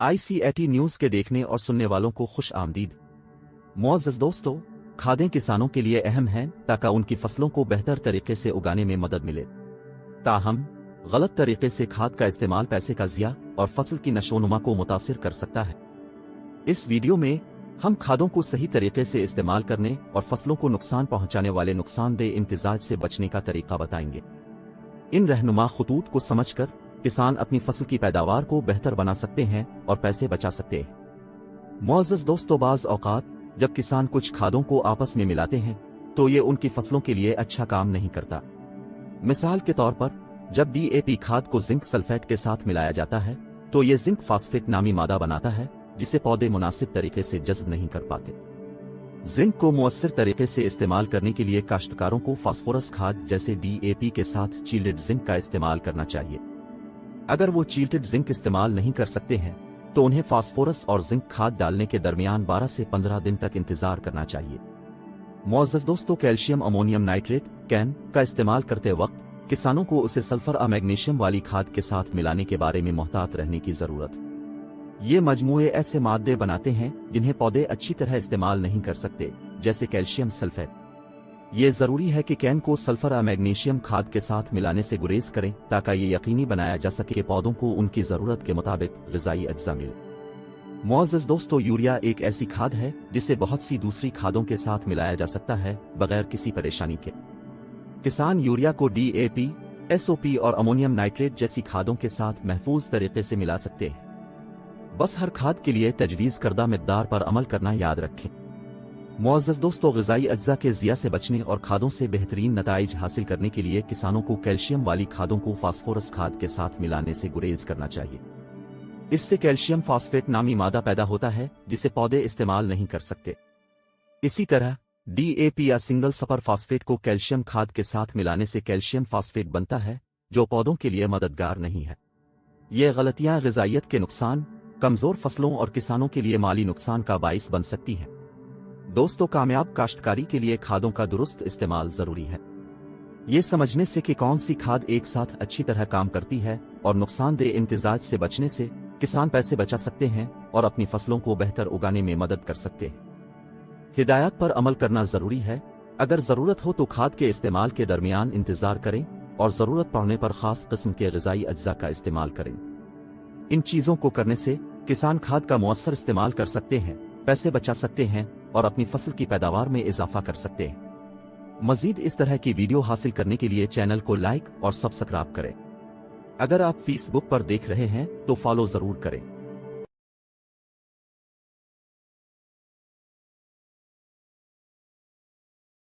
ICAT news के देखने और सुनने वालों को खुश आमदीद। मुअज़्ज़ज़ दोस्तों, खादें किसानों के लिए अहम हैं ताकि उनकी फसलों को बेहतर तरीके से उगाने में मदद मिले। ताहम गलत तरीके से खाद का इस्तेमाल पैसे का ज़िया और फसल की नशोनुमा को मुतासिर कर सकता है। इस वीडियो में हम खादों को सही तरीके से इस्तेमाल करने और फसलों को नुकसान पहुंचाने वाले नुकसानदेह इम्तिजाज से बचने का तरीका बताएंगे। इन रहनुमा खतूत को समझकर किसान अपनी फसल की पैदावार को बेहतर बना सकते हैं और पैसे बचा सकते हैं। मुअज़्ज़ज़ दोस्तों, बाज़ औक़ात जब किसान कुछ खादों को आपस में मिलाते हैं तो ये उनकी फसलों के लिए अच्छा काम नहीं करता। मिसाल के तौर पर जब DAP खाद को जिंक सल्फेट के साथ मिलाया जाता है तो ये जिंक फास्फेट नामी मादा बनाता है जिसे पौधे मुनासिब तरीके से जज़्ब नहीं कर पाते। जिंक को मुअस्सिर तरीके से इस्तेमाल करने के लिए काश्तकारों को फास्फोरस खाद जैसे DAP के साथ चील्टेड जिंक का इस्तेमाल करना चाहिए। अगर वो चील्टेड जिंक इस्तेमाल नहीं कर सकते हैं तो उन्हें फास्फोरस और जिंक खाद डालने के दरमियान 12 से 15 दिन तक इंतजार करना चाहिए। मुअज़्ज़ज़ दोस्तों, कैल्शियम अमोनियम नाइट्रेट कैन का इस्तेमाल करते वक्त किसानों को उसे सल्फर और मैग्नीशियम वाली खाद के साथ मिलाने के बारे में मुहतात रहने की जरूरत। ये मजमूए ऐसे मादे बनाते हैं जिन्हें पौधे अच्छी तरह इस्तेमाल नहीं कर सकते, जैसे कैल्शियम सल्फेट। ये जरूरी है कि कैन को सल्फर और मैग्नीशियम खाद के साथ मिलाने से गुरेज करें ताकि ये यकीनी बनाया जा सके कि पौधों को उनकी जरूरत के मुताबिक ग़िज़ाई अज्जा मिले। मुअज़्ज़ज़ दोस्तों, यूरिया एक ऐसी खाद है जिसे बहुत सी दूसरी खादों के साथ मिलाया जा सकता है बगैर किसी परेशानी के। किसान यूरिया को DAP, SOP और अमोनियम नाइट्रेट जैसी खादों के साथ महफूज तरीके से मिला सकते हैं। बस हर खाद के लिए तजवीज़ करदा मिक़दार पर अमल करना याद रखें। मुअज़्ज़ज़ दोस्तों, ग़िज़ाई अज्जा के ज़िया से बचने और खादों से बेहतरीन नताइज हासिल करने के लिए किसानों को कैल्शियम वाली खादों को फास्फोरस खाद के साथ मिलाने से गुरेज करना चाहिए। इससे कैल्शियम फास्फेट नामी मादा पैदा होता है जिसे पौधे इस्तेमाल नहीं कर सकते। इसी तरह DAP या सिंगल सुपर फास्फेट को कैल्शियम खाद के साथ मिलाने से कैल्शियम फास्फेट बनता है जो पौधों के लिए मददगार नहीं है। ये गलतियां ग़िज़ाइयत के नुकसान, कमज़ोर फसलों और किसानों के लिए माली नुकसान का बाइस बन सकती हैं। दोस्तों, कामयाब काश्तकारी के लिए खादों का दुरुस्त इस्तेमाल जरूरी है। ये समझने से कि कौन सी खाद एक साथ अच्छी तरह काम करती है और नुकसानदेह इम्तिजाज से बचने से किसान पैसे बचा सकते हैं और अपनी फसलों को बेहतर उगाने में मदद कर सकते हैं। हिदायत पर अमल करना जरूरी है। अगर जरूरत हो तो खाद के इस्तेमाल के दरमियान इंतजार करें और जरूरत पड़ने पर खास किस्म के ग़िज़ाई अज्जा का इस्तेमाल करें। इन चीजों को करने से किसान खाद का मुअस्सर इस्तेमाल कर सकते हैं, पैसे बचा सकते हैं और अपनी फसल की पैदावार में इजाफा कर सकते हैं। मजीद इस तरह की वीडियो हासिल करने के लिए चैनल को लाइक और सब्सक्राइब करें। अगर आप फेसबुक पर देख रहे हैं तो फॉलो जरूर करें।